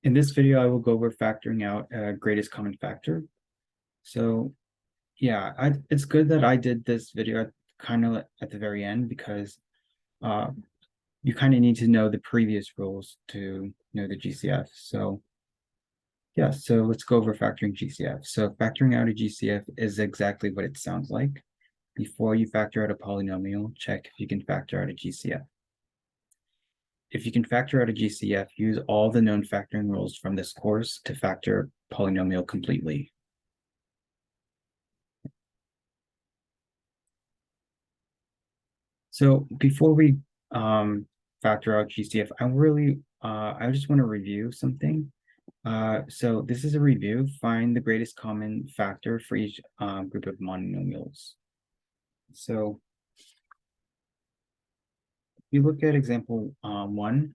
In this video, I will go over factoring out greatest common factor. So yeah, it's good that I did this video kind of at the very end because uh, you kind of need to know the previous rules to know the GCF. So yeah, so let's go over factoring GCF. So factoring out a GCF is exactly what it sounds like. Before you factor out a polynomial, check if you can factor out a GCF. If you can factor out a GCF, use all the known factoring rules from this course to factor polynomial completely. So before we factor out GCF, I just want to review something. So this is a review. Find the greatest common factor for each group of monomials. So if you look at example 1,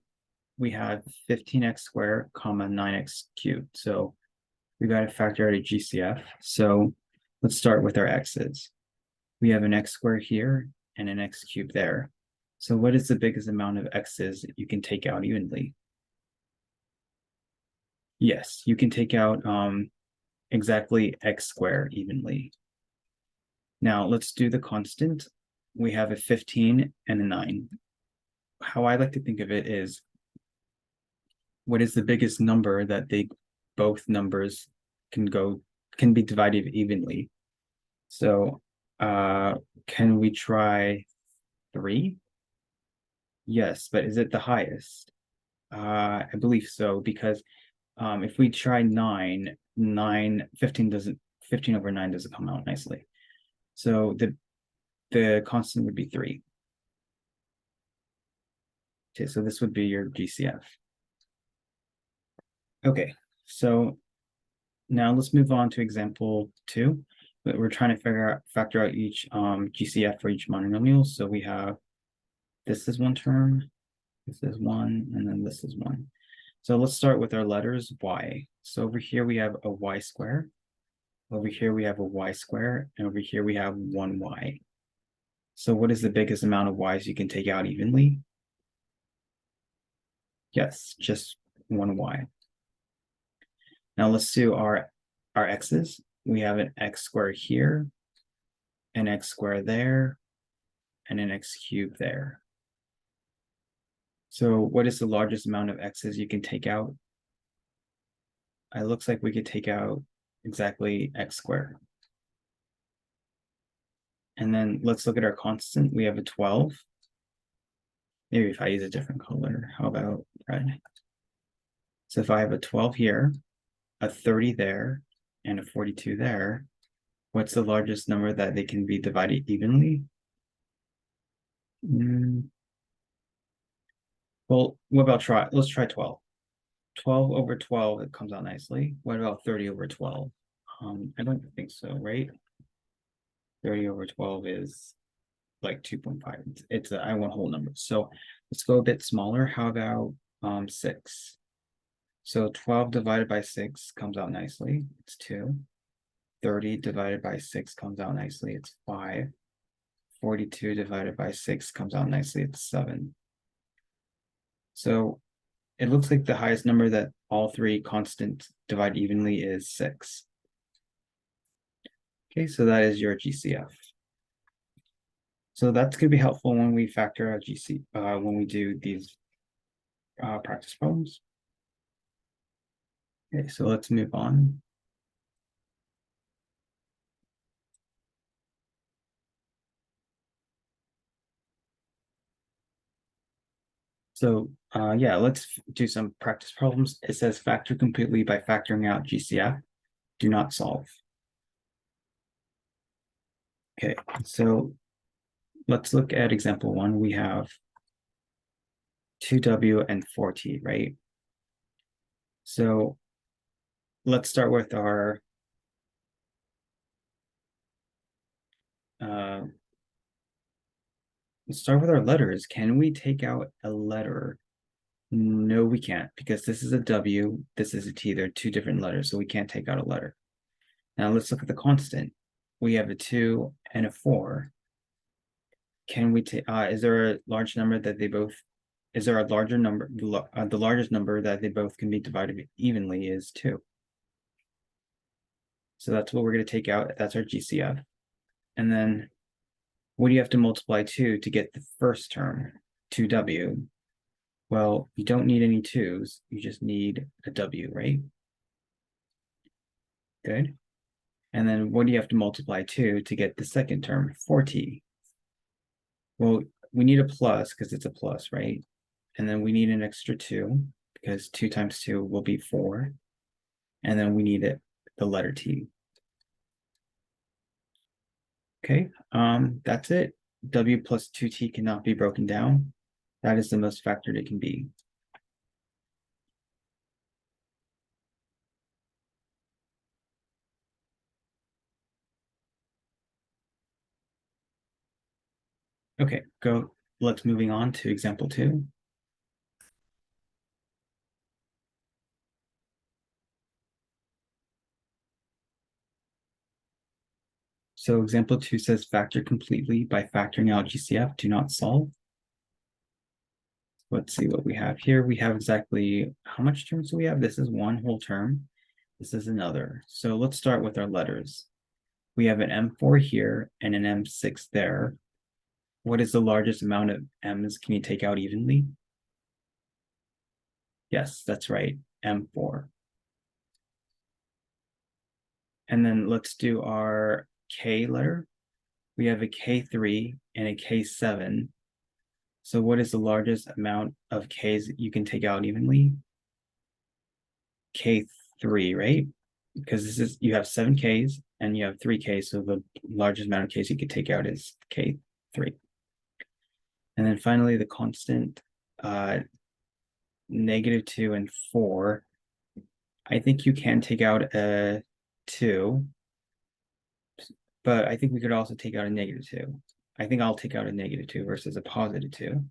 we have 15x squared comma 9x cubed. So we got to factor out a GCF. So let's start with our x's. We have an x squared here and an x cubed there. So what is the biggest amount of x's you can take out evenly? Yes, you can take out exactly x squared evenly. Now let's do the constant. We have a 15 and a 9. How I like to think of it is, what is the biggest number that both numbers can be divided evenly? So can we try 3? Yes, but is it the highest? I believe so, because if we try 15 over 9 doesn't come out nicely. So the constant would be 3. Okay, so this would be your GCF. Okay, so now let's move on to example 2. But we're trying to factor out each GCF for each monomial. So we have, this is one term, this is one, and then this is one. So let's start with our letters y. So over here we have a y square. Over here we have a y square, and over here we have 1y. So what is the biggest amount of y's you can take out evenly? Yes, just 1y. Now let's do our x's. We have an x squared here, an x squared there, and an x cubed there. So what is the largest amount of x's you can take out? It looks like we could take out exactly x squared. And then let's look at our constant. We have a 12. Maybe if I use a different color, how about red? So if I have a 12 here, a 30 there, and a 42 there, what's the largest number that they can be divided evenly? Well, what about let's try 12. 12 over 12, it comes out nicely. What about 30 over 12? I don't think so, right? 30 over 12 is like 2.5. I want whole numbers. So let's go a bit smaller. How about 6? So 12 divided by 6 comes out nicely. It's 2. 30 divided by 6 comes out nicely. It's 5. 42 divided by 6 comes out nicely. It's 7. So it looks like the highest number that all three constants divide evenly is 6. Okay, so that is your GCF. So that's going to be helpful when we factor out when we do these practice problems. Okay, so let's move on. So yeah, let's do some practice problems. It says factor completely by factoring out GCF. Do not solve. Okay, so let's look at example 1. We have 2w and 4t, right? So let's start with our letters. Can we take out a letter? No, we can't, because this is a W, this is a T. They're two different letters, so we can't take out a letter. Now let's look at the constant. We have a 2 and a 4. Can we take, is there a large number that they both is there a larger number? The largest number that they both can be divided evenly is 2. So that's what we're going to take out. That's our GCF. And then what do you have to multiply 2 to get the first term, 2W? Well, you don't need any 2's. You just need a W, right? Good. And then what do you have to multiply 2 to get the second term, 4T? Well, we need a plus because it's a plus, right? And then we need an extra 2 because 2 times 2 will be 4. And then we need the letter T. Okay, that's it. W plus 2T cannot be broken down. That is the most factored it can be. Okay, let's moving on to example 2. So example 2 says factor completely by factoring out GCF, do not solve. Let's see what we have here. We have exactly, how much terms do we have? This is one whole term. This is another. So let's start with our letters. We have an M4 here and an M6 there. What is the largest amount of M's can you take out evenly? Yes, that's right, M4. And then let's do our K letter. We have a K3 and a K7. So what is the largest amount of K's you can take out evenly? K3, right? Because this is, you have 7 K's and you have 3 K's, so the largest amount of K's you could take out is K3. And then finally, the constant, -2 and 4. I think you can take out a 2, but I think we could also take out a -2. I think I'll take out a -2 versus a +2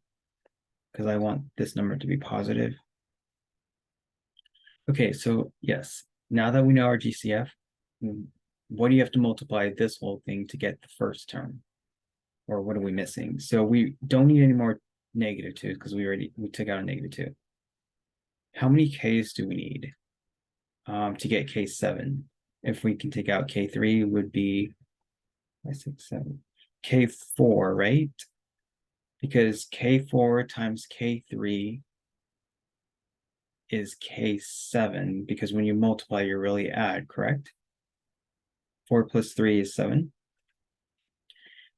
because I want this number to be positive. Okay, so yes, now that we know our GCF, what do you have to multiply this whole thing to get the first term? Or what are we missing? So we don't need any more -2 because we took out a -2. How many K's do we need to get K7? If we can take out K3 would be 5, 6, 7. K4, right? Because K4 times K3 is K7 because when you multiply, you really add, correct? 4 plus 3 is 7.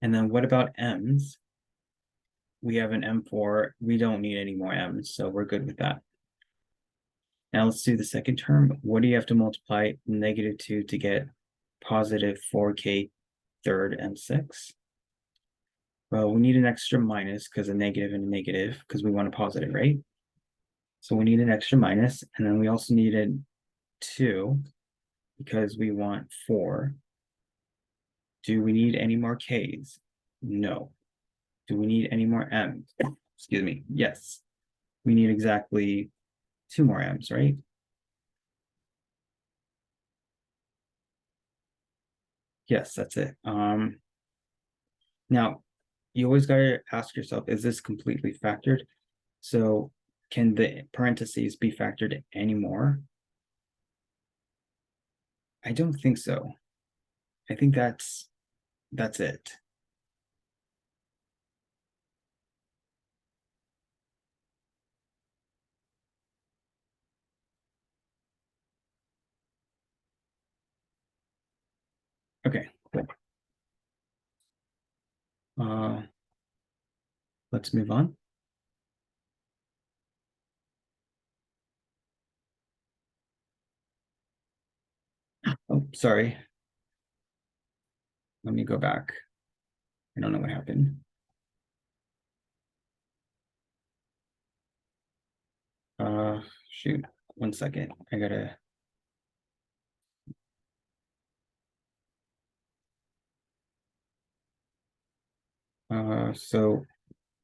And then what about M's? We have an M4. We don't need any more M's, so we're good with that. Now let's do the second term. What do you have to multiply -2 to get positive 4K third M6? Well, we need an extra minus because a negative and a negative because we want a positive, right? So we need an extra minus, and then we also needed 2 because we want 4. Do we need any more K's? No. Do we need any more M's? Excuse me. Yes. We need exactly 2 more M's, right? Yes, that's it. Now, you always got to ask yourself, is this completely factored? So can the parentheses be factored anymore? I don't think so. I think that's it. Okay, cool. Let's move on. Oh, sorry. Let me go back. I don't know what happened. Shoot, 1 second. I gotta. So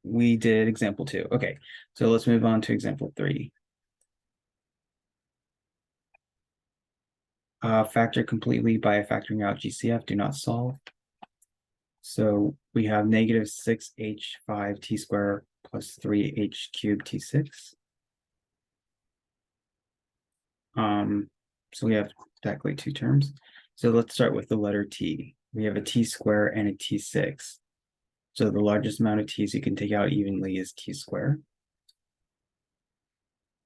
we did example 2. Okay, so let's move on to example 3. Factor completely by factoring out GCF, do not solve. So we have -6h5 t squared plus 3h cubed t6. So we have exactly two terms. So let's start with the letter t. We have a t square and a t6. So the largest amount of t's you can take out evenly is t squared.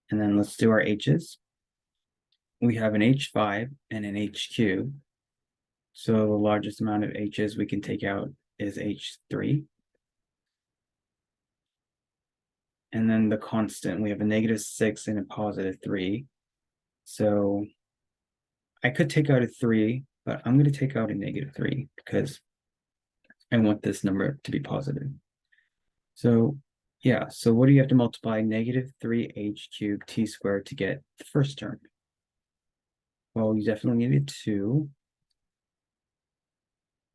And then let's do our h's. We have an h5 and an h cubed. So the largest amount of h's we can take out is h3. And then the constant, we have a -6 and a +3. So I could take out a 3, but I'm going to take out a -3 because I want this number to be positive. So yeah, so what do you have to multiply -3h cubed t squared to get the first term? Well, you definitely need a 2.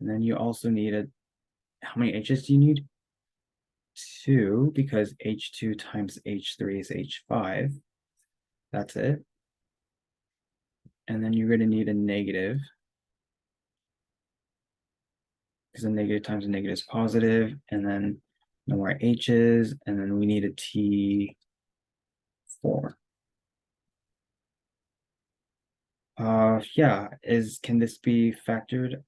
And then you also need how many h's do you need? 2, because h2 times h3 is h5. That's it. And then you're going to need a negative, because a negative times a negative is positive, and then no more h's, and then we need a t4. Yeah, can this be factored?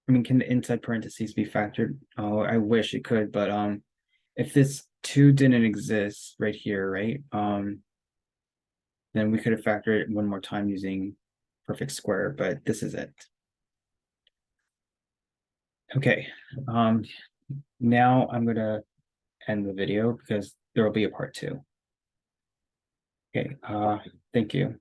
I mean, can the inside parentheses be factored? Oh, I wish it could, but if this 2 didn't exist right here, right? Then we could have factored it one more time using perfect square, but this is it. Okay, now I'm gonna end the video because there will be a part 2. Okay, thank you.